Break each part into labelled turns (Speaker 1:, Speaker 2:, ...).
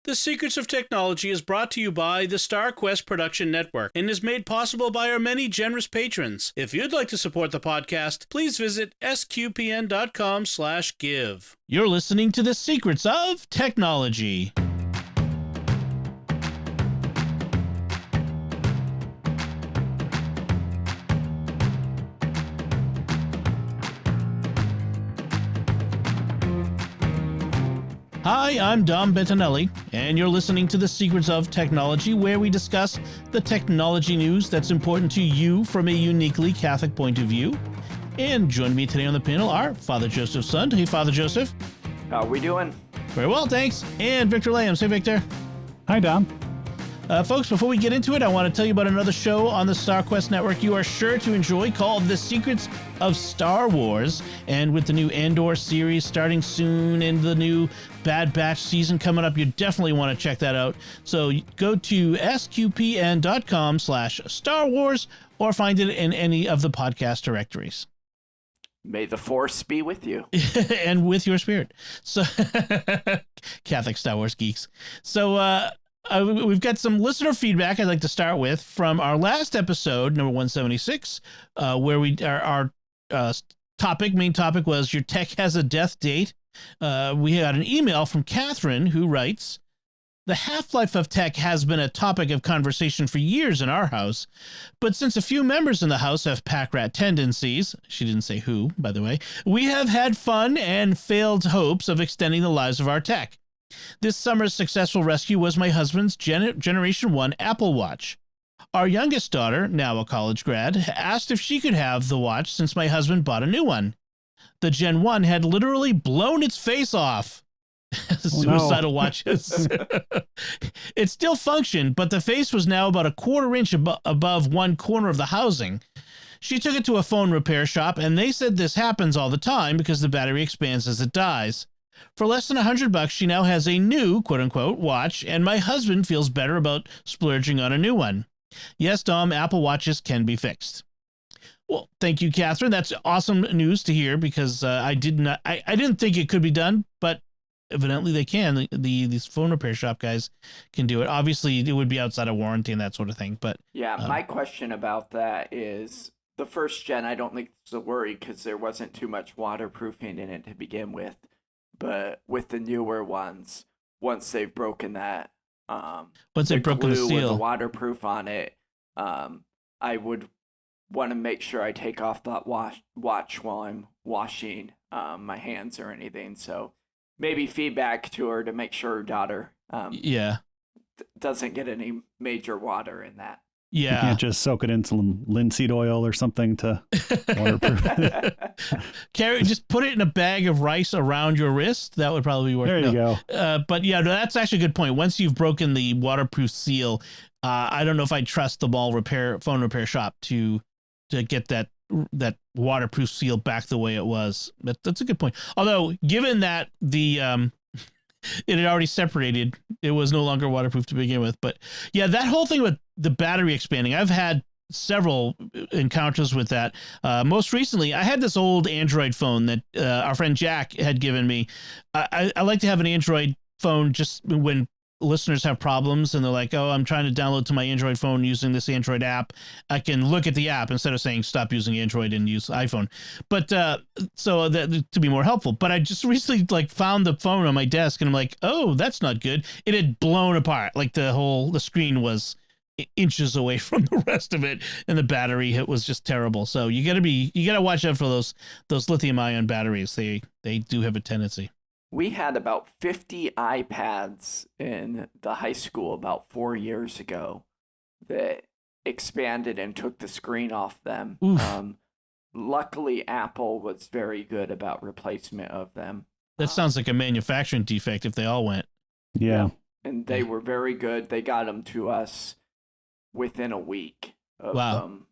Speaker 1: The Secrets of Technology is brought to you by the StarQuest Production Network and is made possible by our many generous patrons. If you'd like to support the podcast, please visit sqpn.com/give. You're listening to The Secrets of Technology. Hi, I'm Dom Bettinelli, and you're listening to The Secrets of Technology, where we discuss the technology news that's important to you from a uniquely Catholic point of view. And joining me today on the panel are Father Joseph Sund. Hey, Father Joseph.
Speaker 2: How are we doing?
Speaker 1: Very well, thanks. And Victor Lambs. Hey, Victor.
Speaker 3: Hi, Dom.
Speaker 1: Folks, before we get into it, I want to tell you about another show on the StarQuest Network you are sure to enjoy called The Secrets of Star Wars. And with the new Andor series starting soon and the new Bad Batch season coming up, you definitely want to check that out. So go to sqpn.com/Star Wars or find it in any of the podcast directories.
Speaker 2: May the Force be with you.
Speaker 1: And with your spirit. So, Catholic Star Wars geeks. So, we've got some listener feedback I'd like to start with from our last episode, number 176, where our main topic was Your Tech Has a Death Date. We got an email from Catherine who writes, the half-life of tech has been a topic of conversation for years in our house, but since a few members in the house have pack rat tendencies, she didn't say who, by the way, we have had fun and failed hopes of extending the lives of our tech. This summer's successful rescue was my husband's Generation 1 Apple Watch. Our youngest daughter, now a college grad, asked if she could have the watch since my husband bought a new one. The Gen 1 had literally blown its face off. Suicidal watches. It still functioned, but the face was now about a quarter inch above one corner of the housing. She took it to a phone repair shop, and they said this happens all the time because the battery expands as it dies. For less than $100, she now has a new, quote-unquote, watch, and my husband feels better about splurging on a new one. Yes, Dom, Apple Watches can be fixed. Well, thank you, Catherine. That's awesome news to hear because I didn't think it could be done, but evidently they can. These phone repair shop guys can do it. Obviously, it would be outside of warranty and that sort of thing. But
Speaker 2: yeah, my question about that is the first gen, I don't think it's a worry because there wasn't too much waterproofing in it to begin with. But with the newer ones, once they've broken that,
Speaker 1: once they've broken the seal
Speaker 2: with the waterproof on it, I would want to make sure I take off that watch while I'm washing my hands or anything. So maybe feedback to her to make sure her daughter doesn't get any major water in that.
Speaker 1: Yeah.
Speaker 3: You can't just soak it in some linseed oil or something to waterproof it.
Speaker 1: Just put it in a bag of rice around your wrist. That would probably work.
Speaker 3: There you go.
Speaker 1: But yeah, that's actually a good point. Once you've broken the waterproof seal, I don't know if I'd trust the phone repair shop to get that waterproof seal back the way it was. That's a good point. Although, given that it had already separated, it was no longer waterproof to begin with. But yeah, that whole thing with the battery expanding, I've had several encounters with that. Most recently, I had this old Android phone that our friend Jack had given me. I like to have an Android phone just when listeners have problems and they're like, oh, I'm trying to download to my Android phone using this Android app. I can look at the app instead of saying stop using Android and use iPhone. But so that to be more helpful. But I just recently found the phone on my desk and I'm like, oh, that's not good. It had blown apart. Like the screen was inches away from the rest of it, and the battery hit was just terrible. So you gotta watch out for those lithium ion batteries. They do have a tendency.
Speaker 2: We had about 50 iPads in the high school about 4 years ago that expanded and took the screen off them. Luckily, Apple was very good about replacement of them.
Speaker 1: That sounds like a manufacturing defect if they all went.
Speaker 3: Yeah.
Speaker 2: And they were very good. They got them to us within a week of them.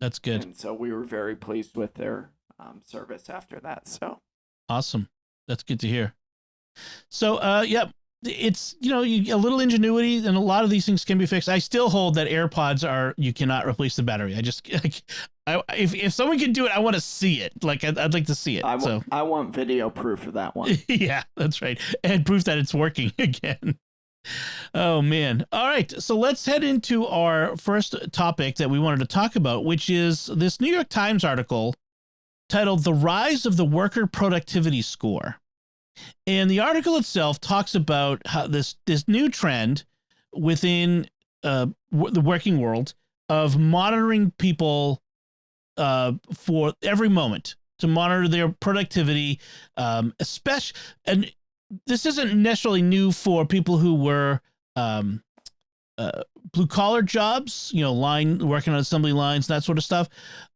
Speaker 1: That's good.
Speaker 2: And so we were very pleased with their service after that. So
Speaker 1: awesome. That's good to hear. So, it's, a little ingenuity and a lot of these things can be fixed. I still hold that AirPods you cannot replace the battery. If someone can do it, I want to see it. I'd like to see it.
Speaker 2: I want video proof of that one.
Speaker 1: Yeah, that's right. And proof that it's working again. Oh, man. All right. So let's head into our first topic that we wanted to talk about, which is this New York Times article titled The Rise of the Worker Productivity Score. And the article itself talks about how this new trend within the working world of monitoring people for every moment, to monitor their productivity, especially, and this isn't necessarily new for people who were blue collar jobs, working on assembly lines, that sort of stuff.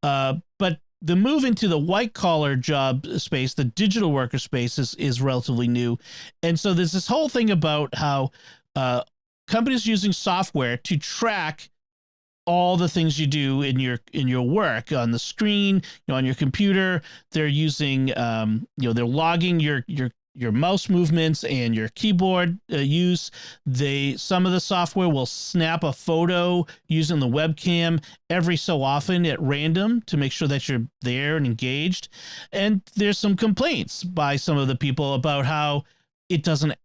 Speaker 1: But the move into the white collar job space, the digital worker space, is relatively new. And so there's this whole thing about how companies using software to track all the things you do in your work on the screen, on your computer. They're using, they're logging your mouse movements and your keyboard use. Some of the software will snap a photo using the webcam every so often at random to make sure that you're there and engaged. And there's some complaints by some of the people about how it doesn't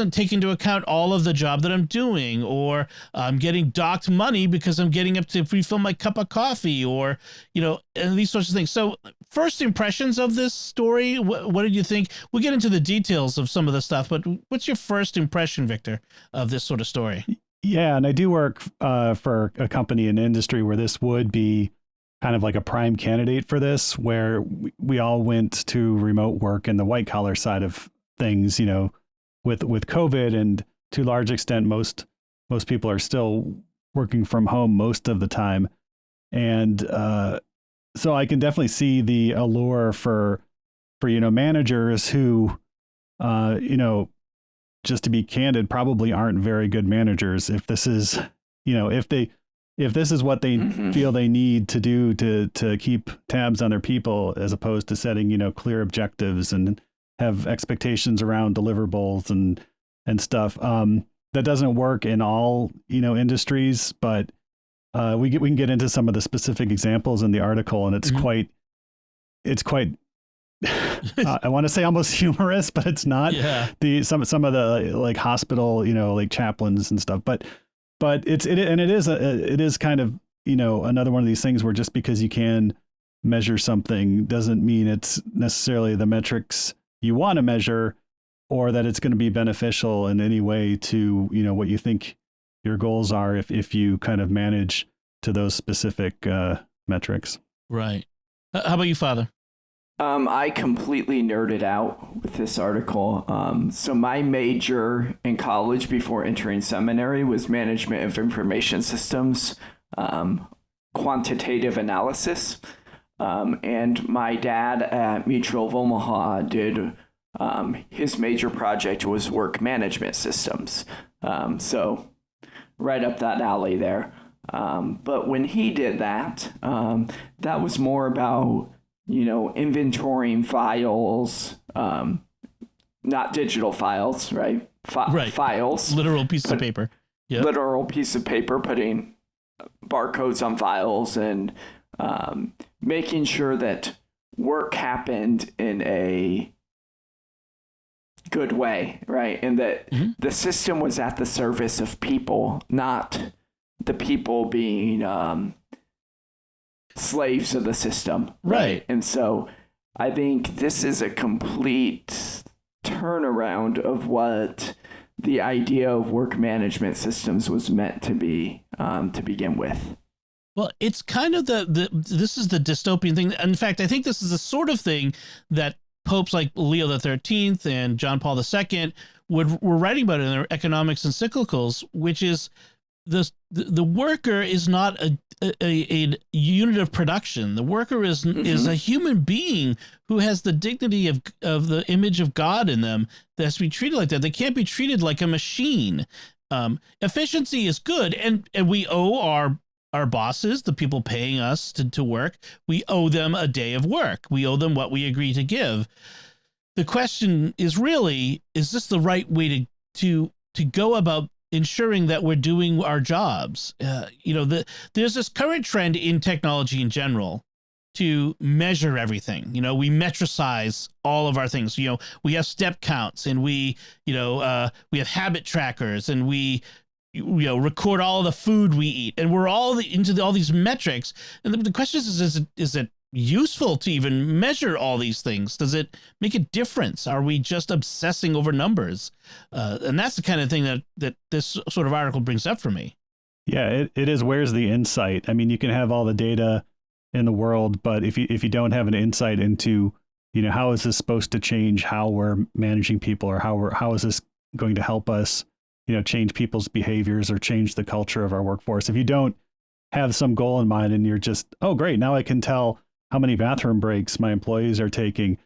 Speaker 1: take into account all of the job that I'm doing, or I'm getting docked money because I'm getting up to refill my cup of coffee, or, and these sorts of things. So first impressions of this story, what did you think? We'll get into the details of some of the stuff, but what's your first impression, Victor, of this sort of story?
Speaker 3: Yeah, and I do work for a company in industry where this would be kind of like a prime candidate for this, where we all went to remote work in the white collar side of things, with COVID, and to a large extent, most people are still working from home most of the time. And so I can definitely see the allure for managers who, just to be candid, probably aren't very good managers. If this is, if this is what they feel they need to do to keep tabs on their people, as opposed to setting, clear objectives and have expectations around deliverables and stuff. That doesn't work in all, industries, but we can get into some of the specific examples in the article, and it's quite I want to say almost humorous, but it's not.
Speaker 1: Yeah.
Speaker 3: Some of the like hospital, like chaplains and stuff, but it is kind of, another one of these things where just because you can measure something doesn't mean it's necessarily the metrics you want to measure, or that it's going to be beneficial in any way to, what you think your goals are if you kind of manage to those specific metrics.
Speaker 1: Right. How about you, Father?
Speaker 2: I completely nerded out with this article. So my major in college before entering seminary was management of information systems, quantitative analysis. And my dad at Mutual of Omaha did, his major project was work management systems. So right up that alley there. But when he did that, that was more about, inventorying files, not digital files, right?
Speaker 1: Right.
Speaker 2: Files.
Speaker 1: Literal piece of paper.
Speaker 2: Yep. Literal piece of paper, putting barcodes on files and making sure that work happened in a good way, right? And that the system was at the service of people, not the people being slaves of the system.
Speaker 1: Right.
Speaker 2: And so I think this is a complete turnaround of what the idea of work management systems was meant to be to begin with.
Speaker 1: Well, it's kind of this is the dystopian thing. In fact, I think this is the sort of thing that popes like Leo XIII and John Paul II were writing about in their economics encyclicals, which is the worker is not a unit of production. The worker is a human being who has the dignity of the image of God in them that has to be treated like that. They can't be treated like a machine. Efficiency is good, and we owe our bosses, the people paying us to work, we owe them a day of work. We owe them what we agree to give. The question is really, is this the right way to go about ensuring that we're doing our jobs? There's this current trend in technology in general to measure everything. You know, we metricize all of our things. You know, we have step counts, and we have habit trackers, and we record all the food we eat, and we're all into all these metrics. And the question is it useful to even measure all these things? Does it make a difference? Are we just obsessing over numbers? And that's the kind of thing that this sort of article brings up for me.
Speaker 3: Yeah, it is. Where's the insight? I mean, you can have all the data in the world, but if you don't have an insight into, how is this supposed to change how we're managing people, or how is this going to help us, change people's behaviors or change the culture of our workforce? If you don't have some goal in mind and you're just, oh, great, now I can tell how many bathroom breaks my employees are taking.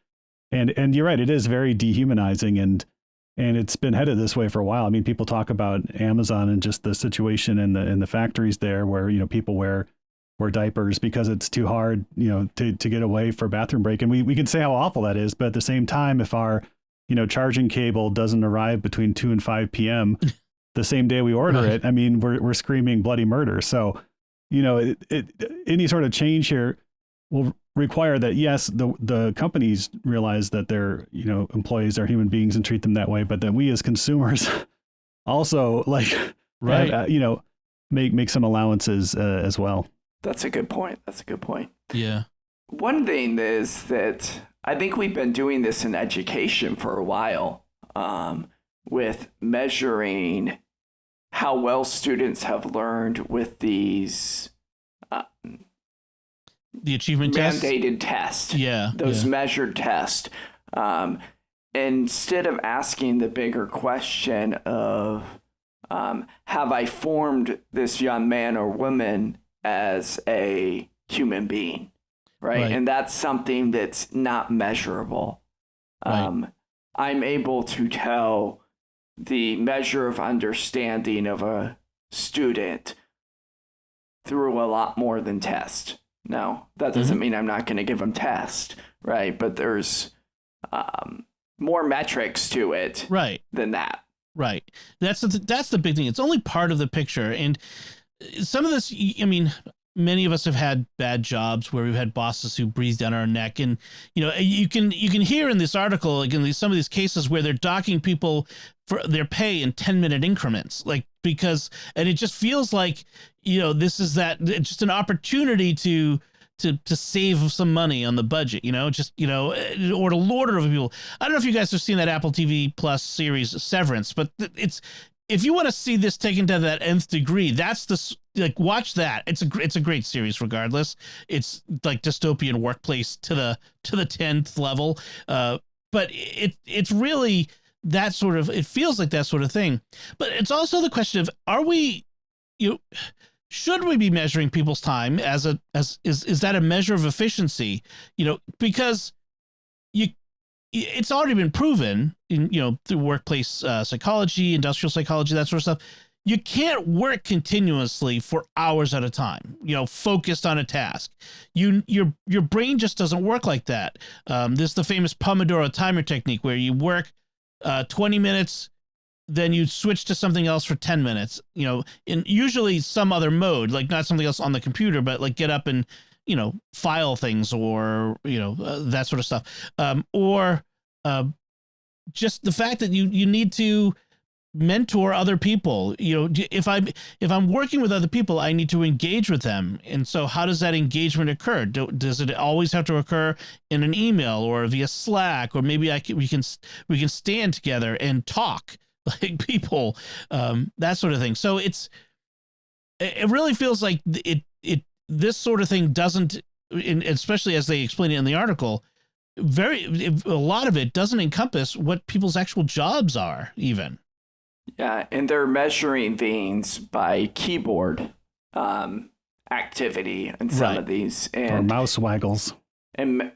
Speaker 3: And you're right, it is very dehumanizing, and it's been headed this way for a while. I mean, people talk about Amazon and just the situation in the factories there where, people wear diapers because it's too hard, to get away for a bathroom break. And we can say how awful that is, but at the same time, if our, charging cable doesn't arrive between 2 and 5 p.m. the same day we order it, I mean, we're screaming bloody murder. So, any sort of change here will require that, yes, the companies realize that their, employees are human beings and treat them that way, but that we as consumers also make some allowances as well.
Speaker 2: That's a good point.
Speaker 1: Yeah.
Speaker 2: One thing is that I think we've been doing this in education for a while, with measuring how well students have learned with these
Speaker 1: the achievement
Speaker 2: mandated tests.
Speaker 1: Yeah.
Speaker 2: Those measured tests. Instead of asking the bigger question of, have I formed this young man or woman as a human being? Right. And that's something that's not measurable. I'm able to tell the measure of understanding of a student through a lot more than test. Now, that doesn't mean I'm not going to give them tests, right? But there's more metrics to it than that.
Speaker 1: Right. That's the big thing. It's only part of the picture. And some of this, I mean, many of us have had bad jobs where we've had bosses who breathe down our neck. And, you can hear in this article, like in some of these cases where they're docking people for their pay in 10-minute increments, and it just feels like, this is it's just an opportunity to save some money on the budget, or to lord it over people. I don't know if you guys have seen that Apple TV Plus series Severance, but if you want to see this taken to that nth degree, that's watch that. It's a great series regardless. It's like dystopian workplace to the 10th level. But it's really that sort of, it feels like that sort of thing. But it's also the question of, are we, should we be measuring people's time is that a measure of efficiency? Because it's already been proven in, through workplace psychology, industrial psychology, that sort of stuff. You can't work continuously for hours at a time, focused on a task. Your brain just doesn't work like that. There's the famous Pomodoro timer technique where you work 20 minutes, then you switch to something else for 10 minutes, in usually some other mode, like not something else on the computer, but like get up and, file things or, that sort of stuff. Or just the fact that you need to mentor other people. If I'm working with other people, I need to engage with them. And so how does that engagement occur? Does it always have to occur in an email or via Slack, or maybe we can stand together and talk like people, that sort of thing. So it really feels like this sort of thing doesn't, especially as they explain it in the article, a lot of it doesn't encompass what people's actual jobs are even.
Speaker 2: Yeah, and they're measuring things by keyboard activity and some of these,
Speaker 3: or mouse waggles.
Speaker 2: And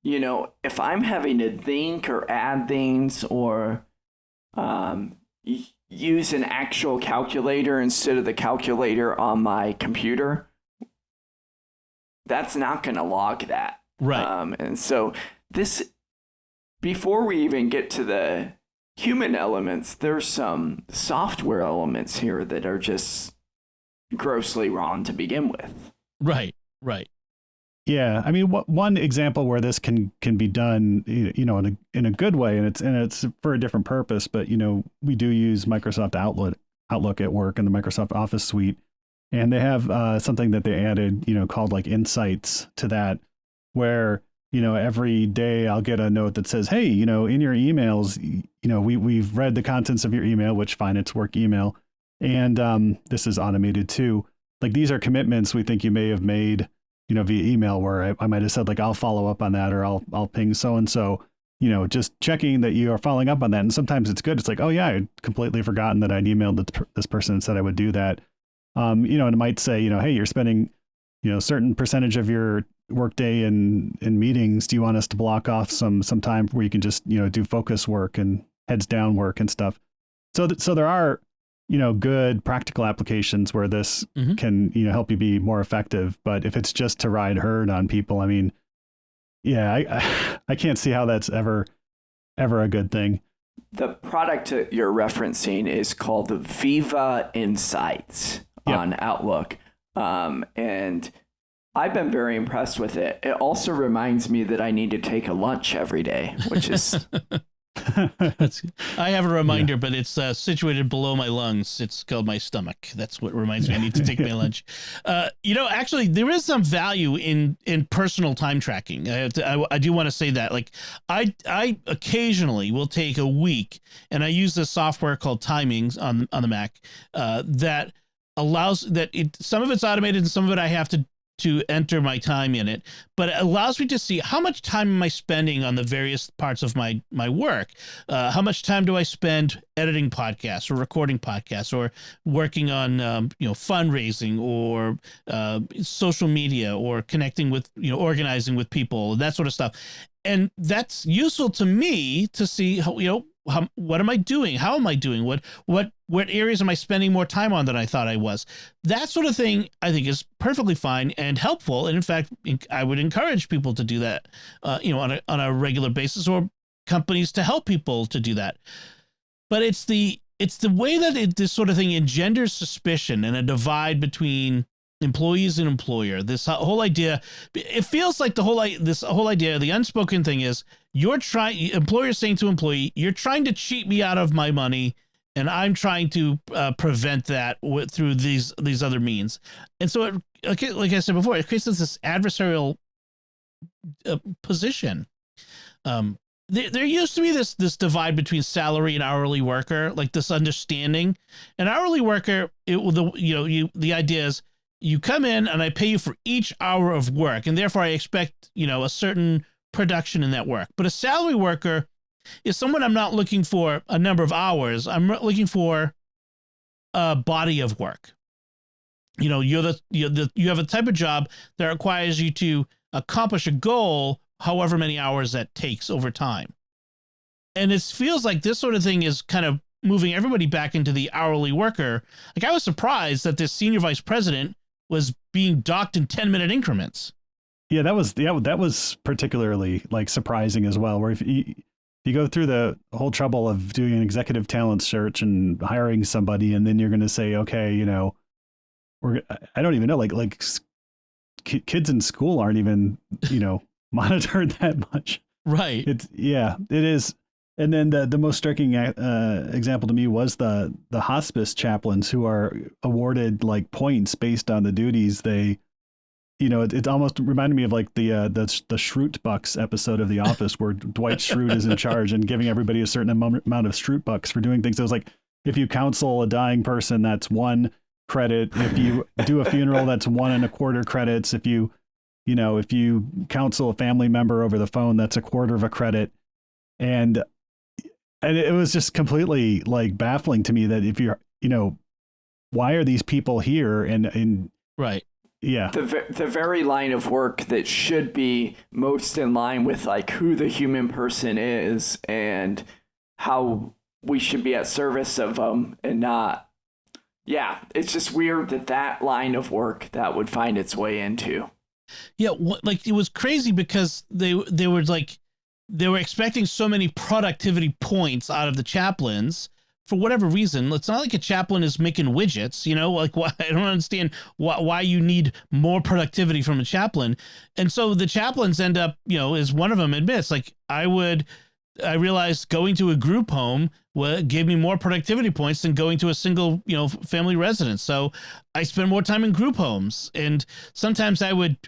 Speaker 2: if I'm having to think or add things or use an actual calculator instead of the calculator on my computer, that's not going to log that.
Speaker 1: Right.
Speaker 2: And so before we even get to the human elements, there's some software elements here that are just grossly wrong to begin with.
Speaker 1: Right. Right.
Speaker 3: Yeah, I mean, one example where this can be done, in a good way, and it's for a different purpose, but we do use Microsoft Outlook at work and the Microsoft Office suite, and they have something that they added, called like Insights to that, where every day I'll get a note that says, hey, in your emails, we've read the contents of your email, which fine, it's work email, and this is automated too. Like these are commitments we think you may have made, via email, where I might have said like, I'll follow up on that, or I'll ping so-and-so, just checking that you are following up on that. And sometimes it's good. It's like, oh yeah, I'd completely forgotten that I'd emailed this person and said I would do that. And it might say, hey, you're spending, a certain percentage of your workday in meetings. Do you want us to block off some time where you can just, do focus work and heads down work and stuff? So there are, good practical applications where this can, help you be more effective. But if it's just to ride herd on people, I mean, yeah, I can't see how that's ever a good thing.
Speaker 2: The product you're referencing is called Viva Insights on Outlook. And I've been very impressed with it. It also reminds me that I need to take a lunch every day, which is...
Speaker 1: I have a reminder, but it's situated below my lungs. It's called my stomach. That's what reminds me I need to take my lunch. Actually, there is some value in personal time tracking. I do want to say that. Like, I occasionally will take a week, and I use this software called Timings on the Mac that allows that some of it's automated and some of it I have to enter my time in it, but it allows me to see how much time am I spending on the various parts of my work. How much time do I spend editing podcasts or recording podcasts or working on, fundraising or social media or connecting with, organizing with people, that sort of stuff. And that's useful to me to see how, what am I doing? How am I doing? What areas am I spending more time on than I thought I was? That sort of thing, I think, is perfectly fine and helpful. And in fact, I would encourage people to do that, on a regular basis, or companies to help people to do that. But it's the way that this sort of thing engenders suspicion and a divide between employees and employer. This whole idea, it feels like this whole idea, the unspoken thing is employer saying to employee, you're trying to cheat me out of my money, and I'm trying to prevent that through these other means. And so, like I said before, it creates this adversarial position. There used to be this divide between salary and hourly worker, like this understanding. An hourly worker, the idea is, you come in and I pay you for each hour of work, and therefore I expect, a certain production in that work. But a salary worker is someone I'm not looking for a number of hours. I'm looking for a body of work. You have a type of job that requires you to accomplish a goal, however many hours that takes over time. And it feels like this sort of thing is kind of moving everybody back into the hourly worker. Like, I was surprised that this senior vice president was being docked in 10-minute increments.
Speaker 3: Yeah, that was particularly like surprising as well. Where if you go through the whole trouble of doing an executive talent search and hiring somebody, and then you're going to say, okay, I don't even know, like kids in school aren't even, monitored that much.
Speaker 1: Right.
Speaker 3: It is. And then the most striking example to me was the hospice chaplains who are awarded like points based on the duties they, it almost reminded me of like the Schrute Bucks episode of The Office, where Dwight Schrute is in charge and giving everybody a certain amount of Schrute Bucks for doing things. So it was like, if you counsel a dying person, that's 1 credit. If you do a funeral, that's 1.25 credits. If you counsel a family member over the phone, that's 1/4 of a credit. And it was just completely like baffling to me that if you're, why are these people here? And
Speaker 1: right.
Speaker 2: Yeah. The very line of work that should be most in line with like who the human person is and how we should be at service of them and not. Yeah. It's just weird that line of work that would find its way into.
Speaker 1: Yeah. Like, it was crazy because they were expecting so many productivity points out of the chaplains for whatever reason, it's not like a chaplain is making widgets, like why, I don't understand why you need more productivity from a chaplain. And so the chaplains end up, as one of them admits, like I realized going to a group home gave me more productivity points than going to a single, family residence. So I spend more time in group homes. And sometimes I would,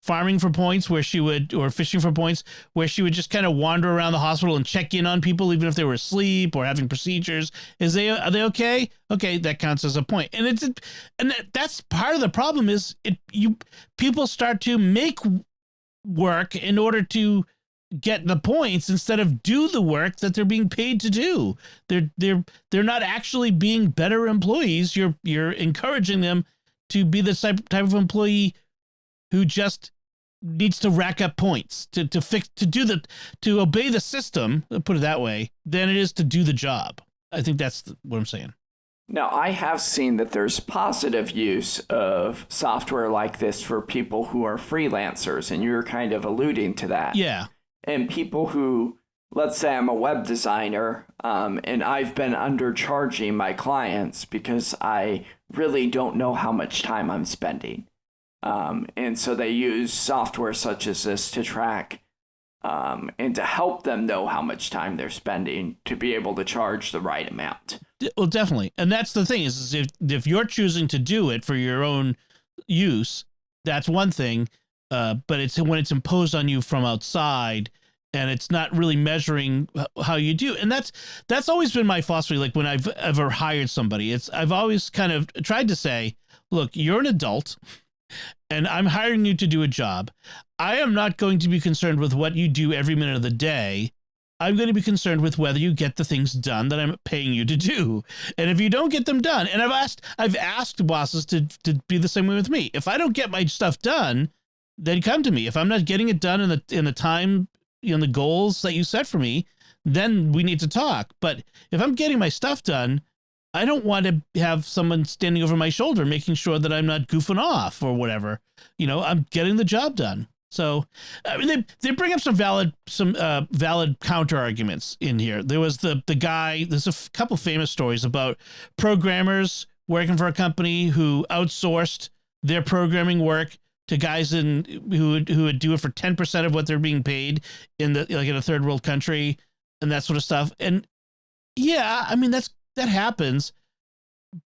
Speaker 1: farming for points or fishing for points, where she would just kind of wander around the hospital and check in on people, even if they were asleep or having procedures. Are they okay? Okay. That counts as a point. And that's part of the problem is people start to make work in order to get the points instead of do the work that they're being paid to do. They're not actually being better employees. You're encouraging them to be the type of employee who just needs to rack up points to obey the system, put it that way, than it is to do the job. I think that's what I'm saying.
Speaker 2: Now, I have seen that there's positive use of software like this for people who are freelancers, and you're kind of alluding to that.
Speaker 1: Yeah.
Speaker 2: And people who, let's say I'm a web designer, and I've been undercharging my clients because I really don't know how much time I'm spending. And so they use software such as this to track and to help them know how much time they're spending to be able to charge the right amount.
Speaker 1: Well, definitely. And that's the thing is if you're choosing to do it for your own use, that's one thing. But it's when it's imposed on you from outside and it's not really measuring how you do. And that's always been my philosophy. Like when I've ever hired somebody, I've always kind of tried to say, look, you're an adult and I'm hiring you to do a job. I am not going to be concerned with what you do every minute of the day. I'm going to be concerned with whether you get the things done that I'm paying you to do. And if you don't get them done, and I've asked bosses to be the same way with me. If I don't get my stuff done, then come to me. If I'm not getting it done in the time, the goals that you set for me, then we need to talk. But if I'm getting my stuff done, I don't want to have someone standing over my shoulder making sure that I'm not goofing off or whatever. I'm getting the job done. So, I mean, they bring up some valid counter arguments in here. There was the guy. There's a couple famous stories about programmers working for a company who outsourced their programming work to guys who would do it for 10% of what they're being paid in a third world country and that sort of stuff. And yeah, I mean that happens,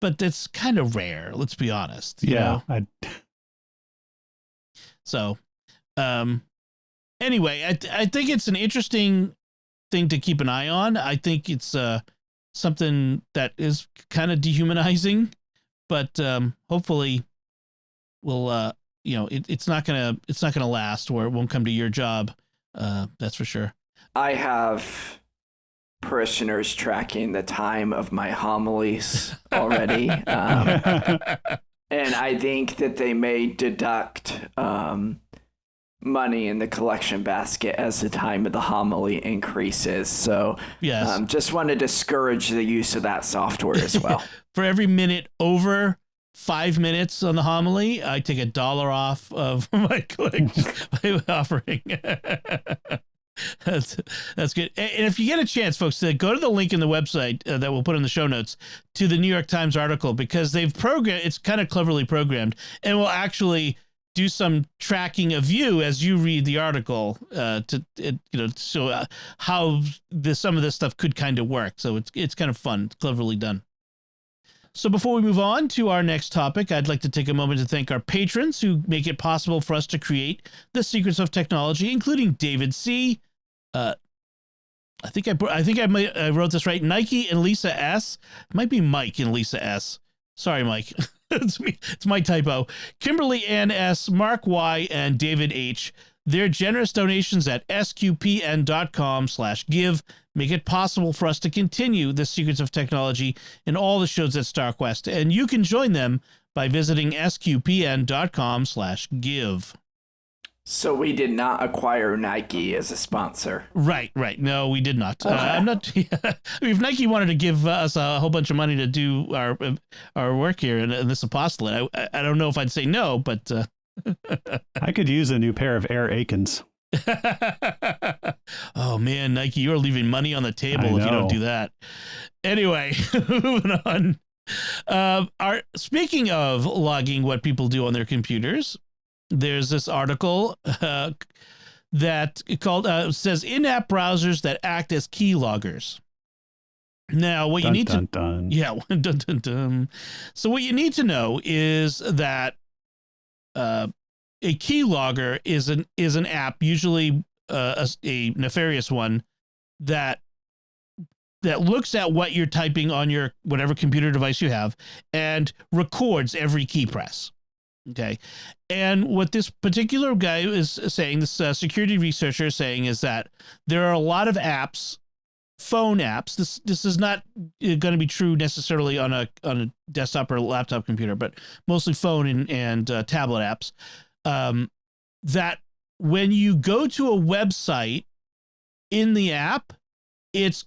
Speaker 1: but that's kind of rare. Let's be honest. You know? So, anyway, I think it's an interesting thing to keep an eye on. I think it's something that is kind of dehumanizing, but hopefully will it's not gonna last, or it won't come to your job. That's for sure.
Speaker 2: I have parishioners tracking the time of my homilies already. And I think that they may deduct money in the collection basket as the time of the homily increases. So
Speaker 1: yes.
Speaker 2: Just want to discourage the use of that software as well.
Speaker 1: For every minute over 5 minutes on the homily, I take $1 off of my offering. That's good. And if you get a chance, folks, to go to the link in the website that we'll put in the show notes to the New York Times article, because they've programmed, it's kind of cleverly programmed, and will actually do some tracking of you as you read the article to show how some of this stuff could kind of work. So it's kind of fun, cleverly done. So before we move on to our next topic, I'd like to take a moment to thank our patrons who make it possible for us to create the secrets of technology, including David C. I think I wrote this right. Nike and Lisa S. It might be Mike and Lisa S. Sorry, Mike. It's me. It's my typo. Kimberly Ann S., Mark Y., and David H. Their generous donations at sqpn.com/give make it possible for us to continue the secrets of technology in all the shows at StarQuest. And you can join them by visiting sqpn.com/give.
Speaker 2: So we did not acquire Nike as a sponsor.
Speaker 1: Right. No, we did not.
Speaker 2: Okay.
Speaker 1: I'm not. I mean, if Nike wanted to give us a whole bunch of money to do our work here in this apostolate, I don't know if I'd say no, but
Speaker 3: I could use a new pair of Air Aikens.
Speaker 1: Oh man, Nike, you're leaving money on the table if you don't do that. Anyway, moving on. Speaking of logging what people do on their computers, there's this article that says in-app browsers that act as key loggers. Now, what you need to yeah, dun, dun, dun. So what you need to know is that a key logger is an app, usually a nefarious one, that looks at what you're typing on your whatever computer device you have and records every key press. Okay. And what this particular guy is saying, this security researcher is saying, is that there are a lot of apps, phone apps. This is not going to be true necessarily on a desktop or laptop computer, but mostly phone and tablet apps, that when you go to a website in the app, it's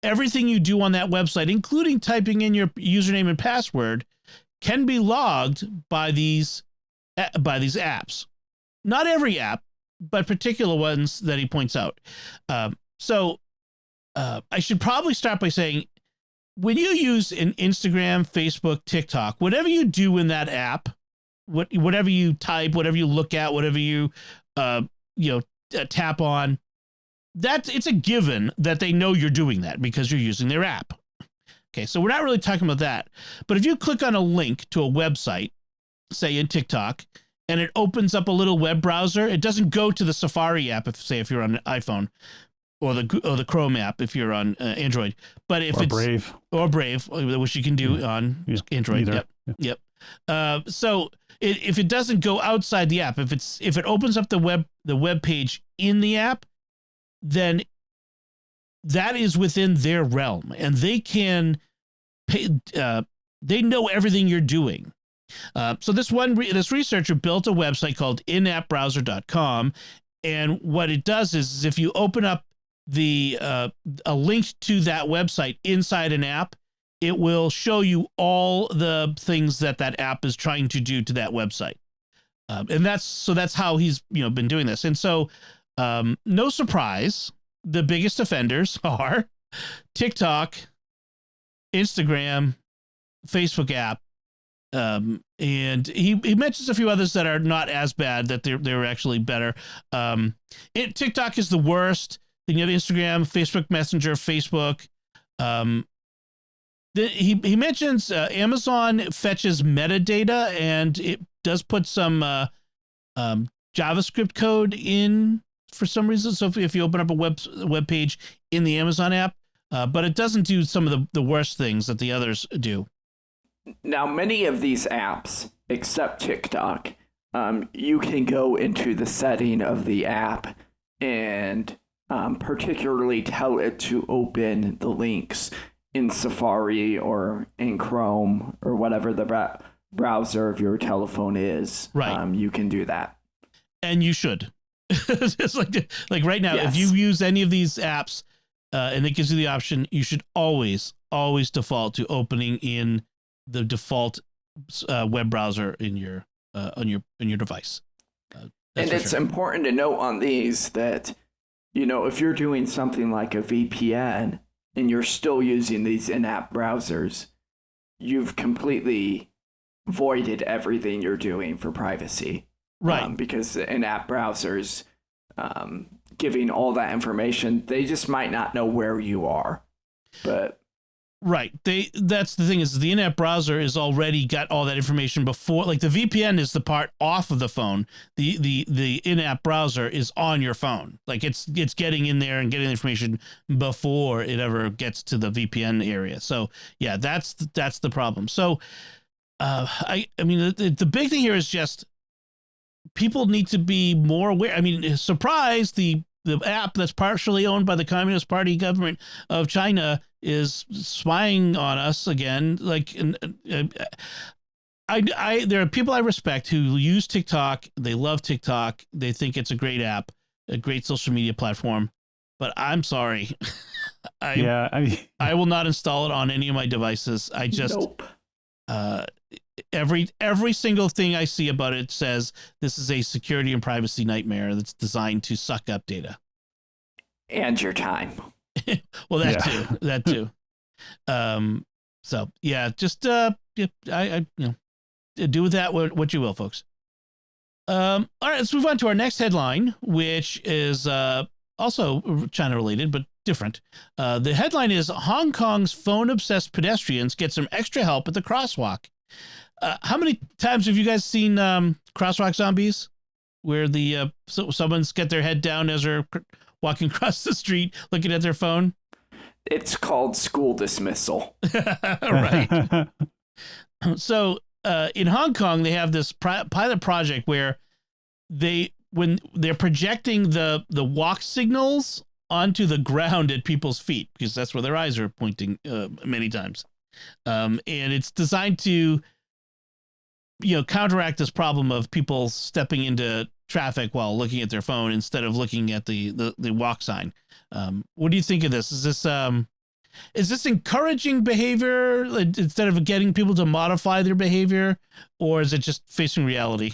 Speaker 1: everything you do on that website, including typing in your username and password, can be logged by these apps. Not every app, but particular ones that he points out. So I should probably start by saying, when you use an Instagram, Facebook, TikTok, whatever you do in that app, whatever you type, whatever you look at, whatever you tap on, it's a given that they know you're doing that because you're using their app. Okay, so we're not really talking about that. But if you click on a link to a website, say in TikTok, and it opens up a little web browser, it doesn't go to the Safari app, if you're on an iPhone, or the Chrome app if you're on Android. But if Brave, which you can do on Android. Either. Yep. So if it doesn't go outside the app, if it opens up the web page in the app, then that is within their realm, and they can they know everything you're doing. So this researcher built a website called inappbrowser.com, and what it does is if you open up a link to that website inside an app, it will show you all the things that app is trying to do to that website. And that's how he's been doing this. And so no surprise, the biggest offenders are TikTok, Instagram, Facebook app. And he mentions a few others that are not as bad, that they're actually better. TikTok is the worst. Then you have Instagram, Facebook Messenger, Facebook. He mentions Amazon fetches metadata, and it does put some JavaScript code in for some reason. So if you open up a web page in the Amazon app, but it doesn't do some of the worst things that the others do.
Speaker 2: Now, many of these apps, except TikTok, you can go into the setting of the app and particularly tell it to open the links in Safari or in Chrome or whatever the browser of your telephone is.
Speaker 1: Right.
Speaker 2: You can do that.
Speaker 1: And you should. It's like right now,
Speaker 2: yes.
Speaker 1: If you use any of these apps and it gives you the option, you should always default to opening in the default web browser in your on your device.
Speaker 2: And it's important to note on these that, if you're doing something like a VPN and you're still using these in-app browsers, you've completely voided everything you're doing for privacy.
Speaker 1: Right.
Speaker 2: Because the in-app browsers, giving all that information, they just might not know where you are. But
Speaker 1: right. That's the thing, is the in-app browser is already got all that information before, like the VPN is the part off of the phone. The in-app browser is on your phone. Like it's getting in there and getting the information before it ever gets to the VPN area. So yeah, that's the problem. So I mean, the big thing here is just people need to be more aware. I mean, surprise, the app that's partially owned by the Communist Party government of China is spying on us again. Like, there are people I respect who use TikTok. They love TikTok. They think it's a great app, a great social media platform. But I'm sorry, I will not install it on any of my devices. I just
Speaker 2: nope.
Speaker 1: Every single thing I see about it says this is a security and privacy nightmare that's designed to suck up data.
Speaker 2: And your time.
Speaker 1: Well, that too. So yeah, just I do with that what you will, folks. All right, let's move on to our next headline, which is also China related, but different. The headline is Hong Kong's phone-obsessed pedestrians get some extra help at the crosswalk. How many times have you guys seen crosswalk zombies, where the someone's get their head down as they're walking across the street, looking at their phone?
Speaker 2: It's called school dismissal.
Speaker 1: Right. So in Hong Kong, they have this pilot project where when they're projecting the walk signals onto the ground at people's feet, because that's where their eyes are pointing many times. And it's designed to, counteract this problem of people stepping into traffic while looking at their phone instead of looking at the walk sign. What do you think of this? Is this encouraging behavior instead of getting people to modify their behavior, or is it just facing reality?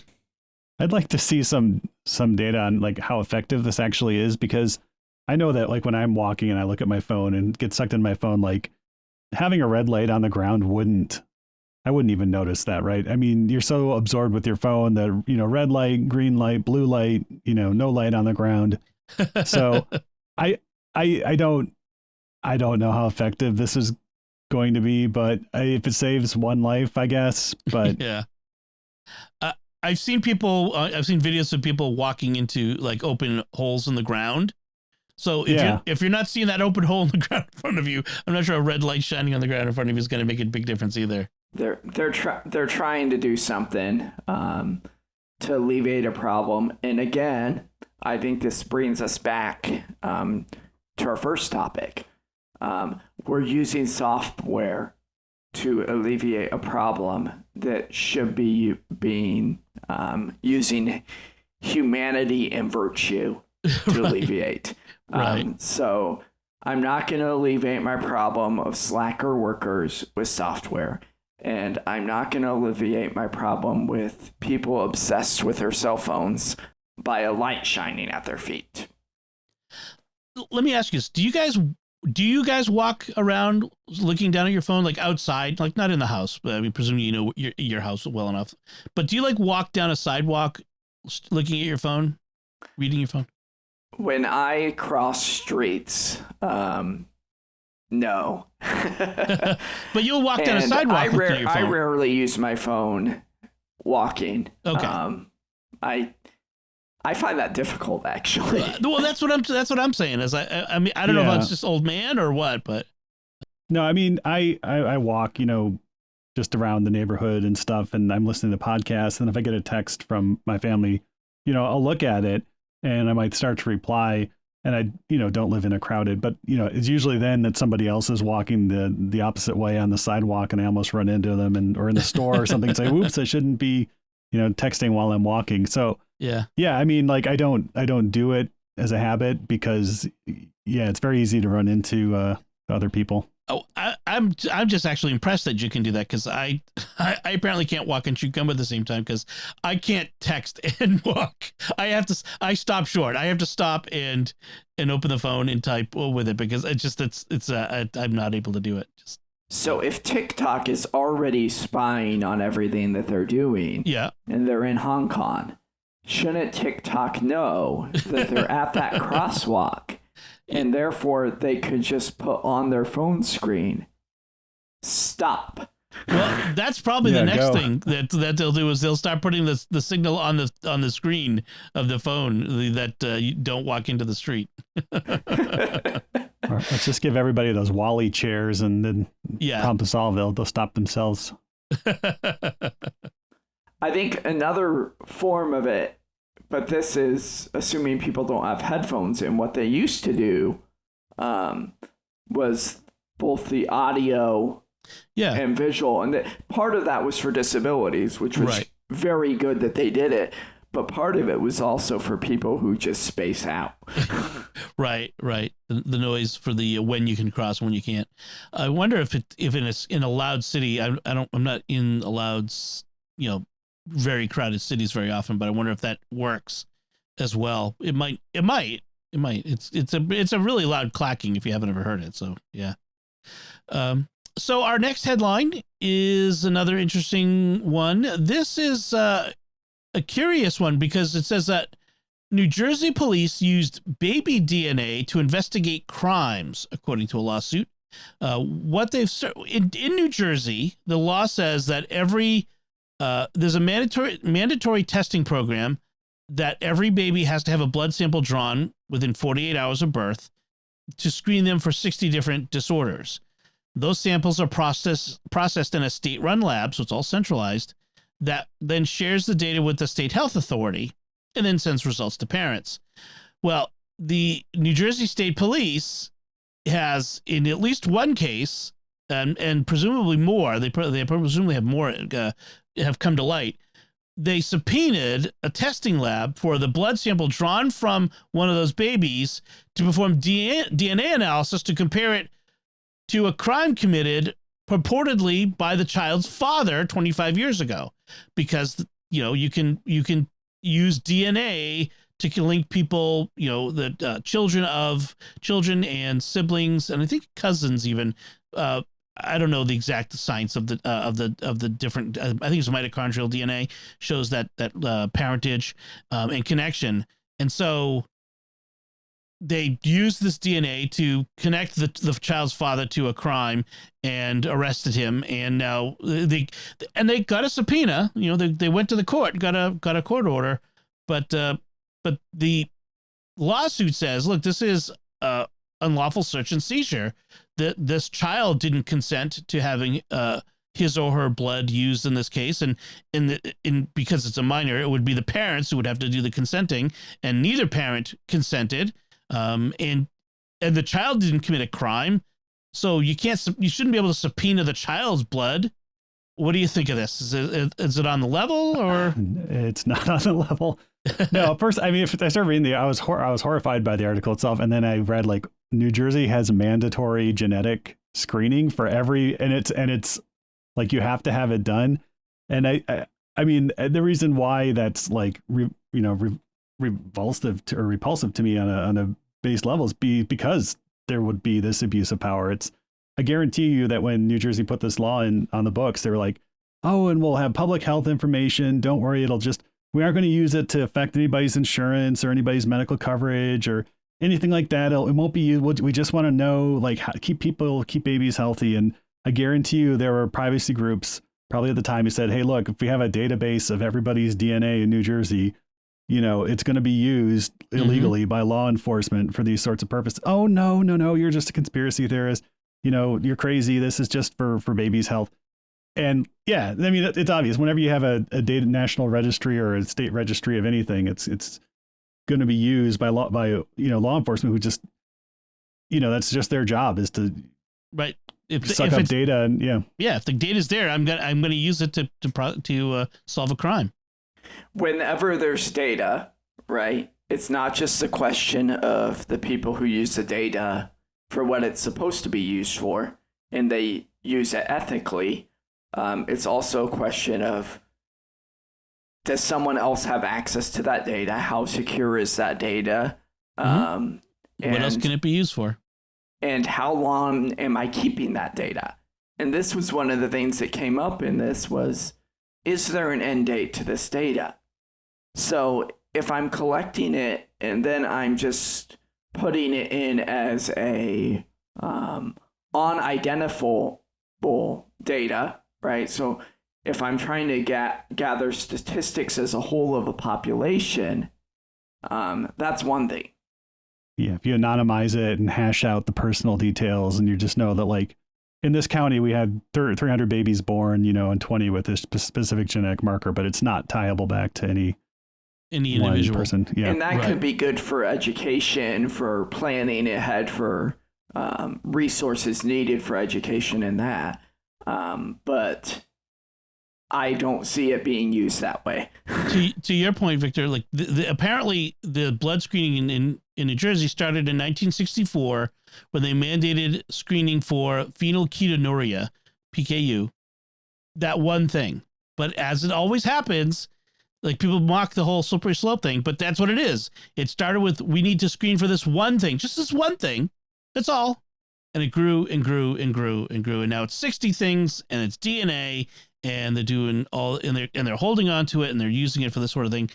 Speaker 3: I'd like to see some data on like how effective this actually is, because I know that like when I'm walking and I look at my phone and get sucked in my phone, like having a red light on the ground I wouldn't even notice that, right? I mean, you're so absorbed with your phone that, red light, green light, blue light, no light on the ground. So I don't know how effective this is going to be, but if it saves one life, I guess. But
Speaker 1: yeah, I've seen videos of people walking into like open holes in the ground. So if you're not seeing that open hole in the ground in front of you, I'm not sure a red light shining on the ground in front of you is going to make a big difference either.
Speaker 2: They're trying to do something to alleviate a problem. And again, I think this brings us back to our first topic. We're using software to alleviate a problem that should be being using humanity and virtue to alleviate.
Speaker 1: Right.
Speaker 2: So I'm not going to alleviate my problem of slacker workers with software. And I'm not going to alleviate my problem with people obsessed with their cell phones by a light shining at their feet.
Speaker 1: Let me ask you this. Do you guys walk around looking down at your phone, like outside, like not in the house, but I mean, presumably you know your house well enough, but do you like walk down a sidewalk looking at your phone, reading your phone?
Speaker 2: When I cross streets, no.
Speaker 1: But you'll walk down a sidewalk looking at your phone.
Speaker 2: I rarely use my phone walking.
Speaker 1: Okay.
Speaker 2: I find that difficult, actually.
Speaker 1: Well, that's what I'm saying. Is I mean, I don't know if it's just old man or what, but
Speaker 3: no, I mean, I walk, just around the neighborhood and stuff, and I'm listening to podcasts. And if I get a text from my family, I'll look at it and I might start to reply. And I, don't live in a crowded, but it's usually then that somebody else is walking the opposite way on the sidewalk, and I almost run into them, or in the store or something, and say, "Whoops, I shouldn't be, texting while I'm walking." So yeah. I mean, like I don't do it as a habit because it's very easy to run into other people.
Speaker 1: Oh, I'm just actually impressed that you can do that, because I apparently can't walk and chew gum at the same time, because I can't text and walk. I stop short. I have to stop and open the phone and type with it, because I'm not able to do it.
Speaker 2: So if TikTok is already spying on everything that they're doing, and they're in Hong Kong, shouldn't TikTok know that they're at that crosswalk? And therefore, they could just put on their phone screen, "Stop."
Speaker 1: Well, that's probably the next thing that they'll do, is they'll start putting the signal on the screen of the phone that you don't walk into the street.
Speaker 3: Let's just give everybody those Wall-E chairs, and then problem solve. They'll stop themselves.
Speaker 2: I think another form of it. But this is assuming people don't have headphones. And what they used to do was both the audio and visual. And part of that was for disabilities, which was very good that they did it. But part of it was also for people who just space out.
Speaker 1: Right. The noise for the when you can cross, when you can't. I wonder if it's in a loud city. I'm not in a loud, very crowded cities very often, but I wonder if that works as well. It might. It might. It's a really loud clacking if you haven't ever heard it. So yeah. So our next headline is another interesting one. This is a curious one because it says that New Jersey police used baby DNA to investigate crimes, according to a lawsuit. What they've in New Jersey, the law says that there's a mandatory testing program that every baby has to have a blood sample drawn within 48 hours of birth to screen them for 60 different disorders. Those samples are processed in a state-run lab, so it's all centralized, that then shares the data with the state health authority and then sends results to parents. Well, the New Jersey State Police has, in at least one case, and presumably more, they presumably have more have come to light, they subpoenaed a testing lab for the blood sample drawn from one of those babies to perform DNA analysis to compare it to a crime committed purportedly by the child's father 25 years ago, because you can use DNA to link people, the children and siblings, and I think cousins even. I don't know the exact science of the different. I think it's mitochondrial DNA shows that parentage and connection, and so they used this DNA to connect the child's father to a crime and arrested him. And now they got a subpoena. They went to the court, got a court order, but the lawsuit says, look, this is unlawful search and seizure. That this child didn't consent to having his or her blood used in this case, and because it's a minor, it would be the parents who would have to do the consenting, and neither parent consented. And the child didn't commit a crime, so you shouldn't be able to subpoena the child's blood. What do you think of this? Is it on the level, or
Speaker 3: it's not on the level? No, first, I mean, if I started reading I was horrified by the article itself, and then I read like New Jersey has mandatory genetic screening for and it's like you have to have it done, and I mean the reason why that's like repulsive to me on a base level is because there would be this abuse of power. I guarantee you that when New Jersey put this law on the books, they were like, oh, and we'll have public health information. Don't worry, we aren't going to use it to affect anybody's insurance or anybody's medical coverage or anything like that. It won't be used. We just want to know like how to keep babies healthy. And I guarantee you there were privacy groups probably at the time who said, hey, look, if we have a database of everybody's DNA in New Jersey, it's going to be used illegally by law enforcement for these sorts of purposes. Oh, no, you're just a conspiracy theorist. You're crazy. This is just for babies' health. And yeah, I mean, it's obvious. Whenever you have a data national registry or a state registry of anything, it's going to be used by law enforcement who just, that's just their job is to
Speaker 1: right.
Speaker 3: Suck up data and
Speaker 1: if the data's there, I'm gonna use it to solve a crime.
Speaker 2: Whenever there's data, right? It's not just a question of the people who use the data for what it's supposed to be used for, and they use it ethically. It's also a question of, does someone else have access to that data? How secure is that data?
Speaker 1: What else can it be used for?
Speaker 2: And how long am I keeping that data? And this was one of the things that came up in this was, is there an end date to this data? So if I'm collecting it and then I'm just putting it in as a unidentifiable data, right? So if I'm trying to gather statistics as a whole of a population, that's one thing.
Speaker 3: Yeah, if you anonymize it and hash out the personal details, and you just know that, like, in this county, we had 300 babies born, and 20 with this specific genetic marker, but it's not tieable back to any individual person. Yeah.
Speaker 2: And that could be good for education, for planning ahead, for resources needed for education and that. But I don't see it being used that way.
Speaker 1: To your point, Victor, like apparently the blood screening in New Jersey started in 1964 when they mandated screening for phenylketonuria, PKU, that one thing. But as it always happens, Like people mock the whole slippery slope thing, but that's what it is. It started with, we need to screen for this one thing, just this one thing. That's all. And it grew and grew and grew and grew. And now it's 60 things and it's DNA and they're doing all, and they're holding on to it and they're using it for this sort of thing.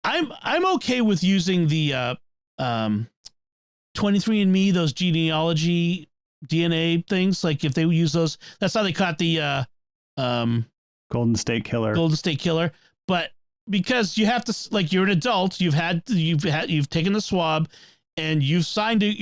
Speaker 1: I'm okay with using the 23andMe, those genealogy DNA things. Like if they use those, that's how they caught the
Speaker 3: Golden State Killer.
Speaker 1: But because you have to, like, you're an adult, you've taken the swab and you've signed it.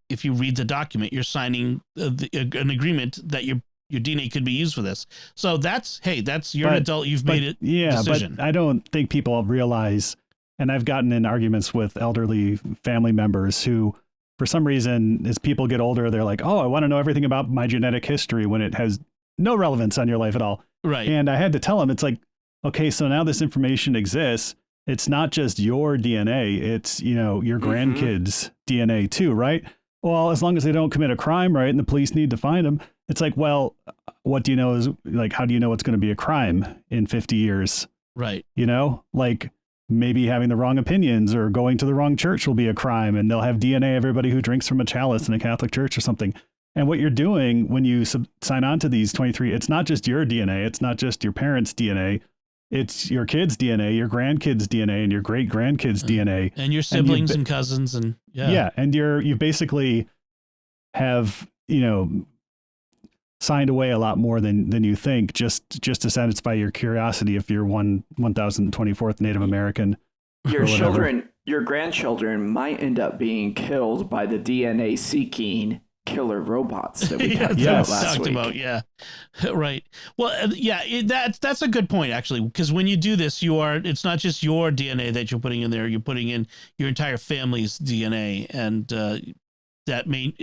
Speaker 1: If you read the document, you're signing an agreement that your DNA could be used for this. So you're an adult. You've made it.
Speaker 3: Yeah,
Speaker 1: decision.
Speaker 3: But I don't think people realize, and I've gotten in arguments with elderly family members who, for some reason, as people get older, they're like, oh, I want to know everything about my genetic history when it has no relevance on your life at all.
Speaker 1: Right.
Speaker 3: And I had to tell them, it's like, okay, so now this information exists. It's not just your DNA. It's, your grandkids' DNA too, right? Well, as long as they don't commit a crime, right? And the police need to find them. It's like, well, what do you know is like, how do you know what's going to be a crime in 50 years?
Speaker 1: Right.
Speaker 3: Like maybe having the wrong opinions or going to the wrong church will be a crime, and they'll have DNA everybody who drinks from a chalice in a Catholic church or something. And what you're doing when you sign on to these 23, it's not just your DNA. It's not just your parents' DNA. It's your kids' DNA, your grandkids' DNA, and your great grandkids' DNA,
Speaker 1: and your siblings and cousins, and
Speaker 3: and you basically have signed away a lot more than you think, just to satisfy your curiosity. If you're 1024th Native American,
Speaker 2: your grandchildren might end up being killed by the DNA seeking killer robots that we talked about last week.
Speaker 1: Yeah, right. Well, that's a good point, actually, because when you do this, it's not just your DNA that you're putting in there. You're putting in your entire family's DNA, and that may,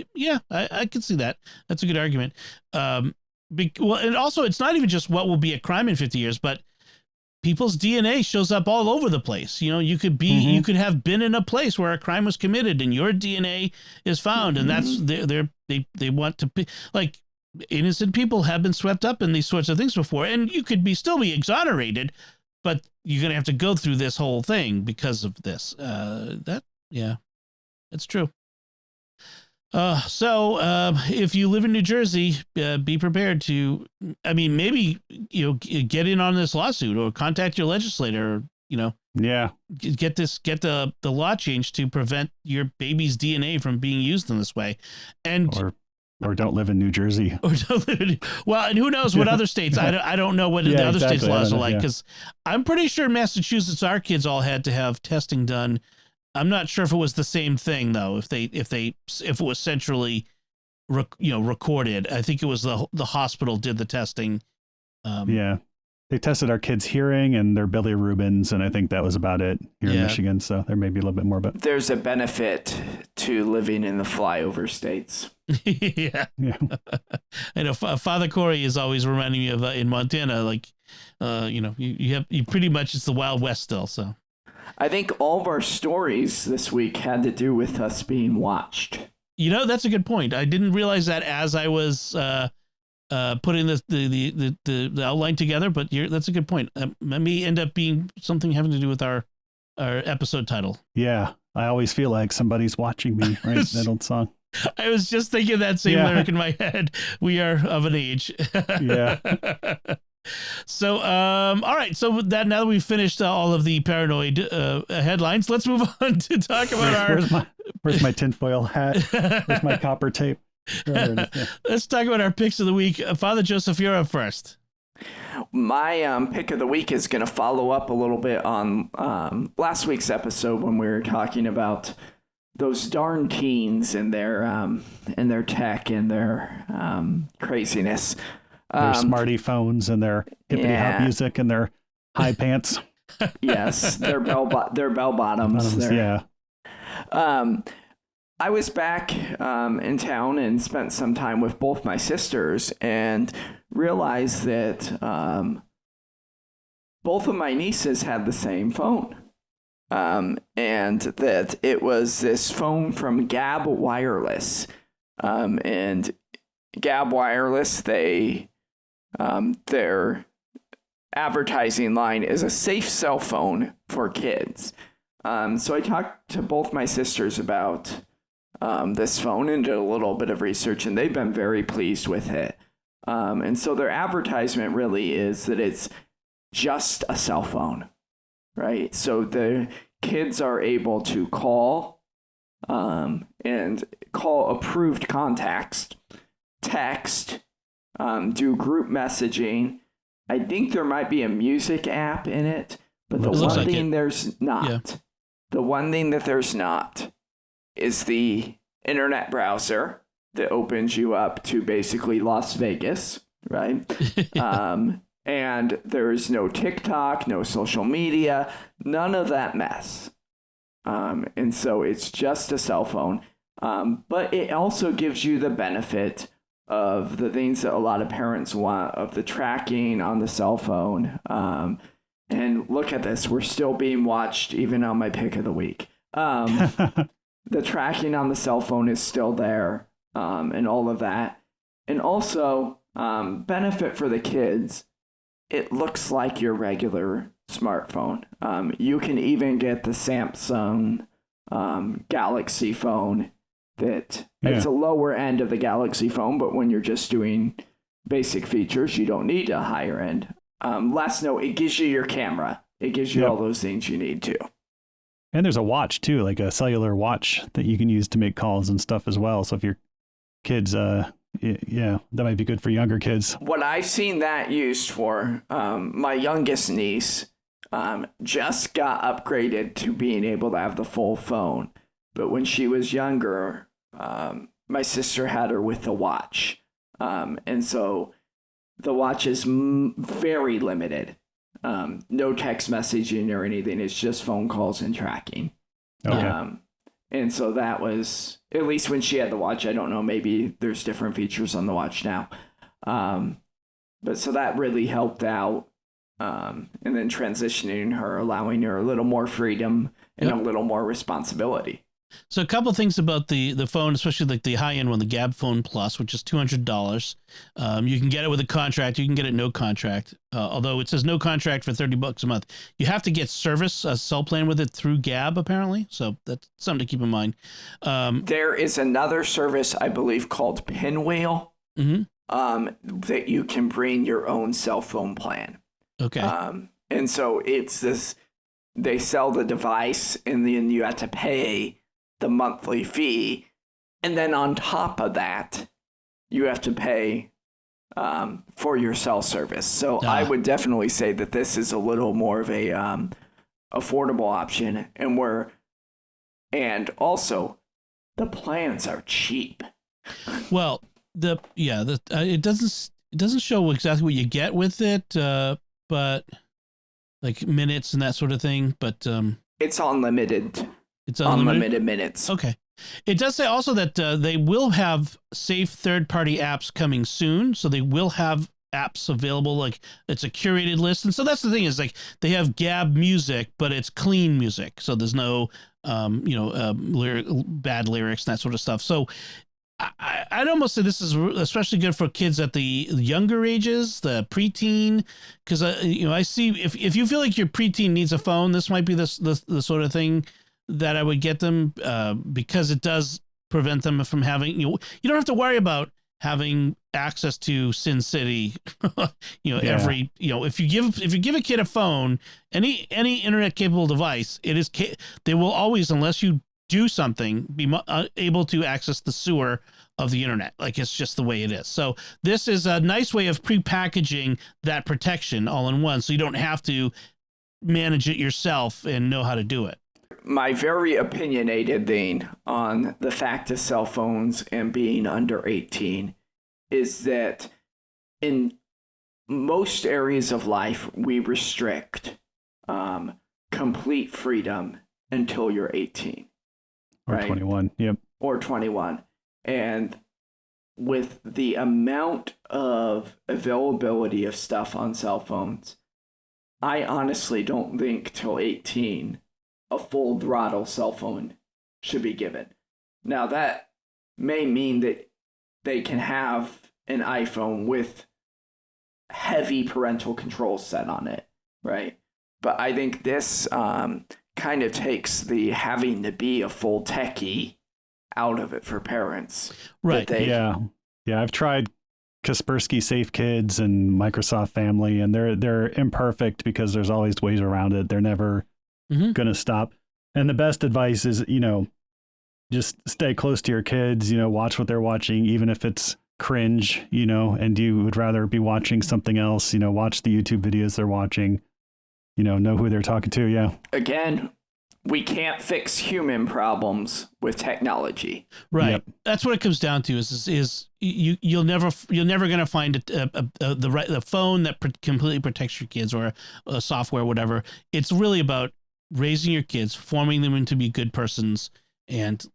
Speaker 1: I can see that. That's a good argument. And also, it's not even just what will be a crime in 50 years, but people's DNA shows up all over the place. You could be, you could have been in a place where a crime was committed and your DNA is found. And that's, they want to be like, innocent people have been swept up in these sorts of things before, and you could still be exonerated, but you're going to have to go through this whole thing because of this. That's true. So if you live in New Jersey, be prepared to, maybe, get in on this lawsuit or contact your legislator, get the law changed to prevent your baby's DNA from being used in this way. And
Speaker 3: or don't live in New Jersey.
Speaker 1: Well, and who knows what other states, I don't know what the other states' laws are like, because I'm pretty sure in Massachusetts, our kids all had to have testing done. I'm not sure if it was the same thing though. If it was centrally, recorded. I think it was the hospital did the testing.
Speaker 3: They tested our kids' hearing and their bilirubins, and I think that was about it here in Michigan. So there may be a little bit more, but
Speaker 2: there's a benefit to living in the flyover states.
Speaker 1: Yeah. I know Father Corey is always reminding me of in Montana, like, you pretty much, it's the Wild West still. So.
Speaker 2: I think all of our stories this week had to do with us being watched.
Speaker 1: That's a good point. I didn't realize that as I was putting the outline together, but that's a good point. That may end up being something having to do with our episode title.
Speaker 3: Yeah, I always feel like somebody's watching me, right? That old song.
Speaker 1: I was just thinking that same lyric in my head. We are of an age.
Speaker 3: Yeah.
Speaker 1: So, all right. So now that we've finished all of the paranoid headlines, let's move on to talk about
Speaker 3: where's my tinfoil hat? Where's my copper tape?
Speaker 1: Let's talk about our picks of the week. Father Joseph, you're up first.
Speaker 2: My pick of the week is going to follow up a little bit on last week's episode when we were talking about those darn teens and their tech and their craziness.
Speaker 3: Their smarty phones and their hippity hop music and their high pants.
Speaker 2: Yes, their bell bottoms. I was back in town and spent some time with both my sisters and realized that both of my nieces had the same phone. And that it was this phone from Gab Wireless. And Gab Wireless, their advertising line is a safe cell phone for kids. So I talked to both my sisters about this phone and did a little bit of research, and they've been very pleased with it. And so their advertisement really is that it's just a cell phone, right? So the kids are able to call and call approved contacts, text, do group messaging. I think there might be a music app in it, but the one thing there's not. Yeah. The one thing that there's not is the internet browser that opens you up to basically Las Vegas, right? And there's no TikTok, no social media, none of that mess. And so it's just a cell phone. But it also gives you the benefit of the things that a lot of parents want, of the tracking on the cell phone. And look at this, we're still being watched even on my pick of the week. The tracking on the cell phone is still there, and all of that. And also, benefit for the kids, it looks like your regular smartphone. You can even get the Samsung Galaxy phone that it's a lower end of the Galaxy phone, but when you're just doing basic features, you don't need a higher end. Last note, it gives you your camera. It gives you all those things you need too.
Speaker 3: And there's a watch too, like a cellular watch that you can use to make calls and stuff as well. So if your kids, that might be good for younger kids.
Speaker 2: What I've seen that used for, my youngest niece just got upgraded to being able to have the full phone. But when she was younger, my sister had her with the watch. And so the watch is very limited. No text messaging or anything. It's just phone calls and tracking.
Speaker 3: Okay.
Speaker 2: And so that was, at least when she had the watch, I don't know, maybe there's different features on the watch now. But so that really helped out. And then transitioning her, allowing her a little more freedom and a little more responsibility.
Speaker 1: So a couple of things about the phone, especially like the high end one, the Gab Phone Plus, which is $200. You can get it with a contract. You can get it no contract. Although it says no contract for $30 a month. You have to get service, a cell plan with it through Gab, apparently. So that's something to keep in mind.
Speaker 2: There is another service, I believe, called Pinwheel, that you can bring your own cell phone plan.
Speaker 1: Okay.
Speaker 2: And so it's this, they sell the device and then you have to pay the monthly fee. And then on top of that, you have to pay for your cell service. So I would definitely say that this is a little more of a affordable option. And also the plans are cheap.
Speaker 1: Well, it doesn't show exactly what you get with it, but like minutes and that sort of thing. But
Speaker 2: it's unlimited.
Speaker 1: It's
Speaker 2: unlimited minutes.
Speaker 1: Okay. It does say also that they will have safe third-party apps coming soon. So they will have apps available. Like it's a curated list. And so that's the thing is like they have Gab music, but it's clean music. So there's no, bad lyrics and that sort of stuff. So I'd almost say this is especially good for kids at the younger ages, the preteen, because I see if you feel like your preteen needs a phone, this might be the sort of thing that I would get them because it does prevent them from having you don't have to worry about having access to Sin City. Every if you give a kid a phone, any internet capable device, they will always, unless you do something, be able to access the sewer of the internet. Like it's just the way it is. So this is a nice way of pre-packaging that protection all in one. So you don't have to manage it yourself and know how to do it.
Speaker 2: My very opinionated thing on the fact of cell phones and being under 18 is that in most areas of life, we restrict complete freedom until you're 18.
Speaker 3: Or
Speaker 2: right?
Speaker 3: 21, yep.
Speaker 2: Or 21. And with the amount of availability of stuff on cell phones, I honestly don't think till 18 a full throttle cell phone should be given. Now that may mean that they can have an iPhone with heavy parental controls set on it, right? But I think this kind of takes the having to be a full techie out of it for parents.
Speaker 1: Right.
Speaker 3: Yeah. I've tried Kaspersky Safe Kids and Microsoft Family, and they're imperfect because there's always ways around it. They're never going to stop. And the best advice is, just stay close to your kids, watch what they're watching, even if it's cringe, and you would rather be watching something else, watch the YouTube videos they're watching, know who they're talking to. Yeah.
Speaker 2: Again, we can't fix human problems with technology.
Speaker 1: Right.
Speaker 3: Yep.
Speaker 1: That's what it comes down to is you're never going to find the phone that completely protects your kids, or a software, whatever. It's really about raising your kids, forming them into be good persons, and,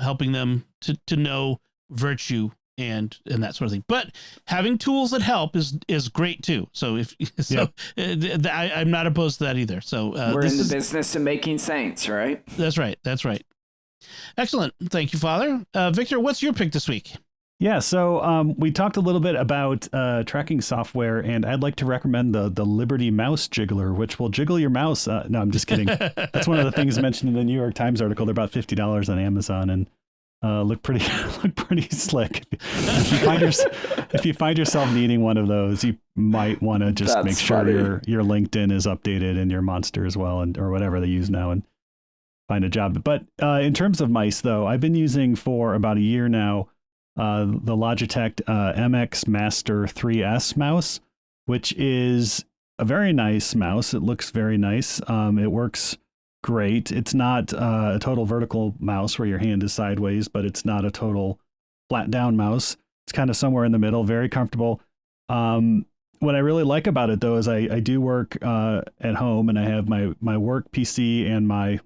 Speaker 1: helping them to know virtue and that sort of thing. But having tools that help is great too. So I'm not opposed to that either. So
Speaker 2: we're in the business of making saints, right?
Speaker 1: That's right. Excellent. Thank you, Father. Victor, what's your pick this week?
Speaker 3: Yeah, so we talked a little bit about tracking software, and I'd like to recommend the Liberty Mouse Jiggler, which will jiggle your mouse. No, I'm just kidding. That's one of the things mentioned in the New York Times article. They're about $50 on Amazon, and look pretty slick. If you find yourself needing one of those, you might want to just make sure your LinkedIn is updated and your Monster as well, or whatever they use now, and find a job. But in terms of mice, though, I've been using for about a year now the Logitech MX Master 3S mouse, which is a very nice mouse. It looks very nice. It works great. It's not a total vertical mouse where your hand is sideways, but it's not a total flat down mouse. It's kind of somewhere in the middle, very comfortable. What I really like about it, though, is I do work at home, and I have my work PC and my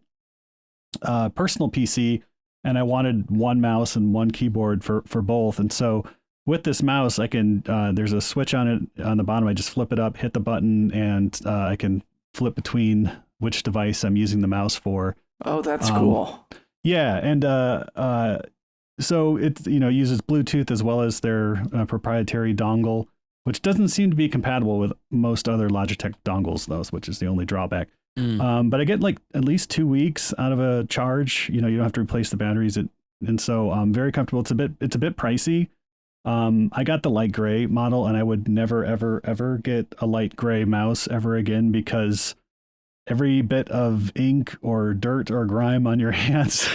Speaker 3: personal PC, and I wanted one mouse and one keyboard for both. And so with this mouse, I can there's a switch on it on the bottom. I just flip it up, hit the button, and I can flip between which device I'm using the mouse for.
Speaker 2: Oh, that's cool.
Speaker 3: Yeah, and so it uses Bluetooth as well as their proprietary dongle, which doesn't seem to be compatible with most other Logitech dongles, though, which is the only drawback. But I get like at least 2 weeks out of a charge. You don't have to replace the batteries, and so I'm very comfortable. It's a bit pricey. I got the light gray model, and I would never ever get a light gray mouse ever again, because every bit of ink or dirt or grime on your hands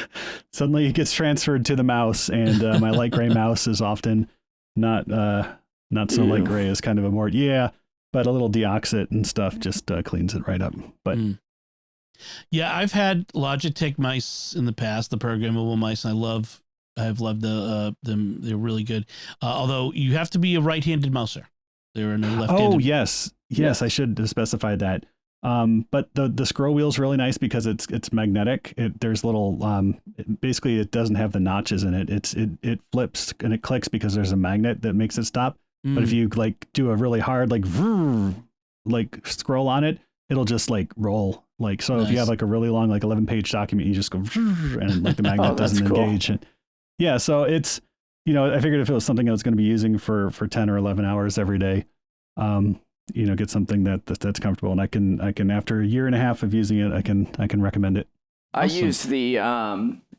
Speaker 3: suddenly gets transferred to the mouse, and my light gray mouse is often not so light gray, as kind of a more but a little deoxit and stuff just cleans it right up. But
Speaker 1: yeah, I've had Logitech mice in the past, the programmable mice, and I've loved them. They're really good. Although you have to be a right-handed mouser. They're no left-handed.
Speaker 3: Oh, yes, I should have specified that. But the scroll wheel is really nice because it's magnetic. There's little basically it doesn't have the notches in it. It flips and it clicks because there's a magnet that makes it stop. But if you like do a really hard like scroll on it, it'll just like roll. Like, so nice. If you have like a really long, like 11-page document, you just go and like the magnet doesn't engage. And yeah. So it's, I figured if it was something I was going to be using for 10 or 11 hours every day, get something that's comfortable. And I can, after a year and a half of using it, I can recommend it.
Speaker 2: I use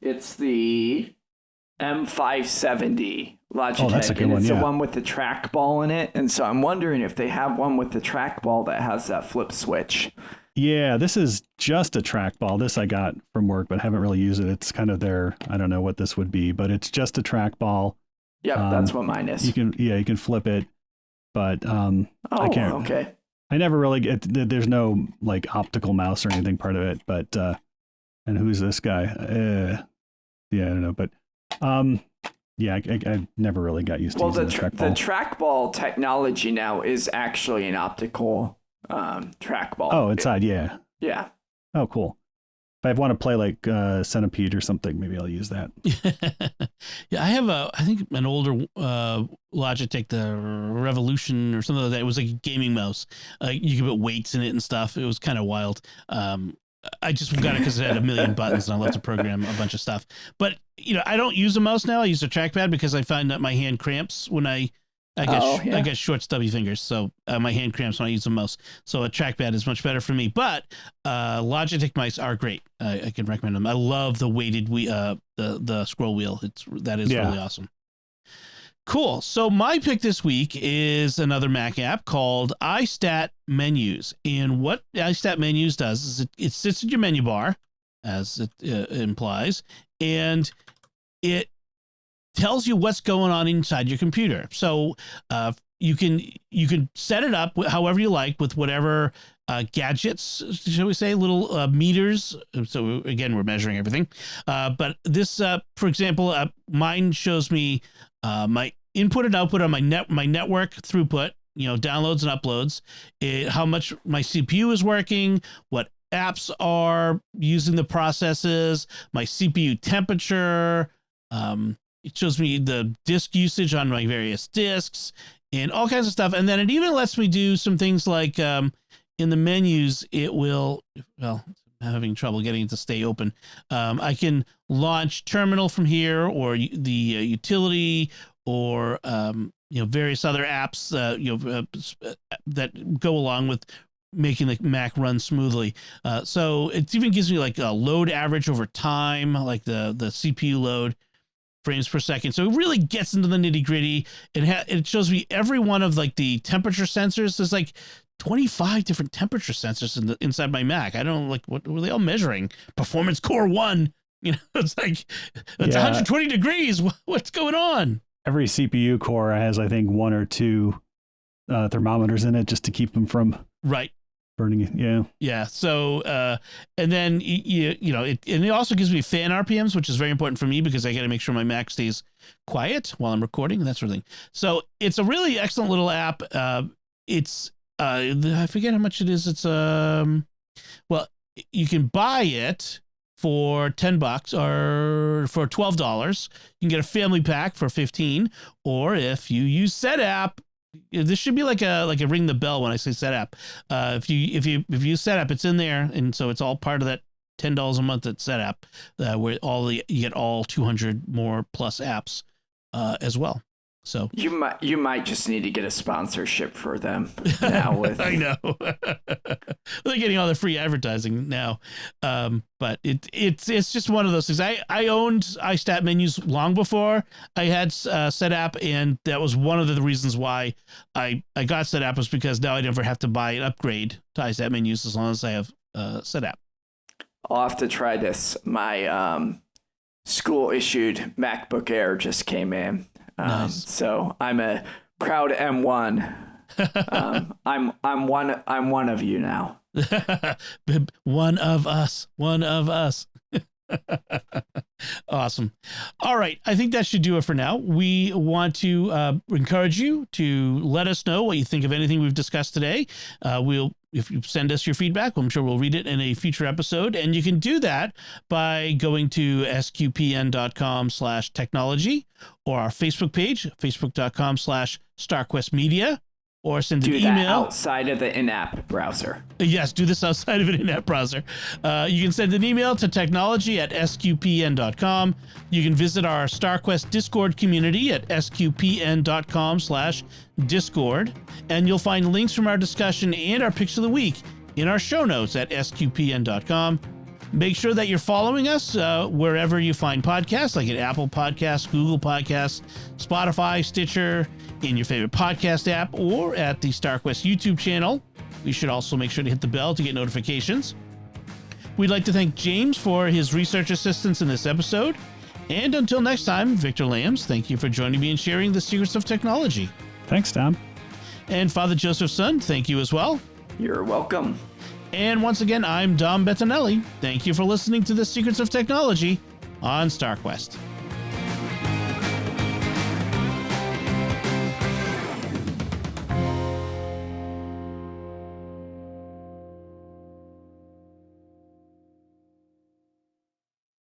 Speaker 2: it's the M570 Logitech.
Speaker 3: Oh, that's a good one.
Speaker 2: It's
Speaker 3: the
Speaker 2: one with the trackball in it. And so I'm wondering if they have one with the trackball that has that flip switch.
Speaker 3: Yeah, this is just a trackball. This I got from work, but haven't really used it. It's kind of I don't know what this would be, but it's just a trackball.
Speaker 2: Yeah, that's what mine is.
Speaker 3: You can flip it, but I can't.
Speaker 2: Okay.
Speaker 3: I never really there's no like optical mouse or anything part of it, but and who's this guy? I don't know, but I never really got used to using the trackball. The
Speaker 2: trackball technology now is actually an optical trackball.
Speaker 3: Oh, inside, yeah.
Speaker 2: Yeah.
Speaker 3: Oh, cool. If I want to play like Centipede or something, maybe I'll use that.
Speaker 1: Yeah, I have I think an older Logitech, the Revolution or something like that. It was like a gaming mouse. You could put weights in it and stuff. It was kind of wild. I just got it because it had a million buttons and I love to program a bunch of stuff. But, I don't use a mouse now. I use a trackpad because I find that my hand cramps when I I get short, stubby fingers, so my hand cramps when I use the mouse. So a trackpad is much better for me. But Logitech mice are great. I can recommend them. I love the weighted the scroll wheel. That is really awesome. Cool. So my pick this week is another Mac app called iStat Menus. And what iStat Menus does is it sits in your menu bar, as it implies, and it tells you what's going on inside your computer. So you can set it up however you like with whatever gadgets, shall we say, little meters. So again, we're measuring everything. But this, for example, mine shows me my input and output on my network throughput, downloads and uploads, how much my CPU is working, what apps are using the processes, my CPU temperature. It shows me the disk usage on my various disks and all kinds of stuff. And then it even lets me do some things like in the menus, it will, well, I'm having trouble getting it to stay open. I can launch terminal from here, or the utility, or various other apps that go along with making the Mac run smoothly. So it even gives me like a load average over time, like the CPU load frames per second. So it really gets into the nitty gritty. It shows me every one of like the temperature sensors. There's like 25 different temperature sensors inside my Mac. I don't like, what were they all measuring? Performance Core 1. It's like, it's 120 degrees. What's going on?
Speaker 3: Every CPU core has, I think, 1 or 2 thermometers in it just to keep them from burning it.
Speaker 1: Yeah. So and then it also gives me fan RPMs, which is very important for me because I got to make sure my Mac stays quiet while I'm recording and that sort of thing. So it's a really excellent little app. It's I forget how much it is. It's well, you can buy it for $10 or for $12. You can get a family pack for $15, or if you use SetApp, this should be like a ring the bell when I say SetApp. If you use SetApp, it's in there, and so it's all part of that $10 a month at SetApp, where you get all 200 more plus apps as well. So
Speaker 2: you might just need to get a sponsorship for them now.
Speaker 1: I know they're getting all the free advertising now, but it's just one of those things. I owned iStat Menus long before I had SetApp, and that was one of the reasons why I got SetApp, was because now I never have to buy an upgrade to iStat Menus as long as I have SetApp.
Speaker 2: I'll have to try this. My school issued MacBook Air just came in.
Speaker 1: Nice.
Speaker 2: So I'm a proud M1. I'm one of you now.
Speaker 1: One of us. Awesome. All right. I think that should do it for now. We want to encourage you to let us know what you think of anything we've discussed today. If you send us your feedback, I'm sure we'll read it in a future episode. And you can do that by going to sqpn.com/technology, or our Facebook page, facebook.com/StarQuestMedia, or send an email.
Speaker 2: Do that outside of the in-app browser.
Speaker 1: Yes, do this outside of an in-app browser. You can send an email to technology@sqpn.com. You can visit our StarQuest Discord community at sqpn.com/Discord. And you'll find links from our discussion and our picks of the week in our show notes at sqpn.com. Make sure that you're following us wherever you find podcasts, like at Apple Podcasts, Google Podcasts, Spotify, Stitcher, in your favorite podcast app, or at the StarQuest YouTube channel. You should also make sure to hit the bell to get notifications. We'd like to thank James for his research assistance in this episode. And until next time, Victor Lambs, thank you for joining me and sharing the secrets of technology.
Speaker 3: Thanks, Tom.
Speaker 1: And Father Joseph Sun, thank you as well.
Speaker 2: You're welcome.
Speaker 1: And once again, I'm Dom Bettinelli. Thank you for listening to the Secrets of Technology on StarQuest.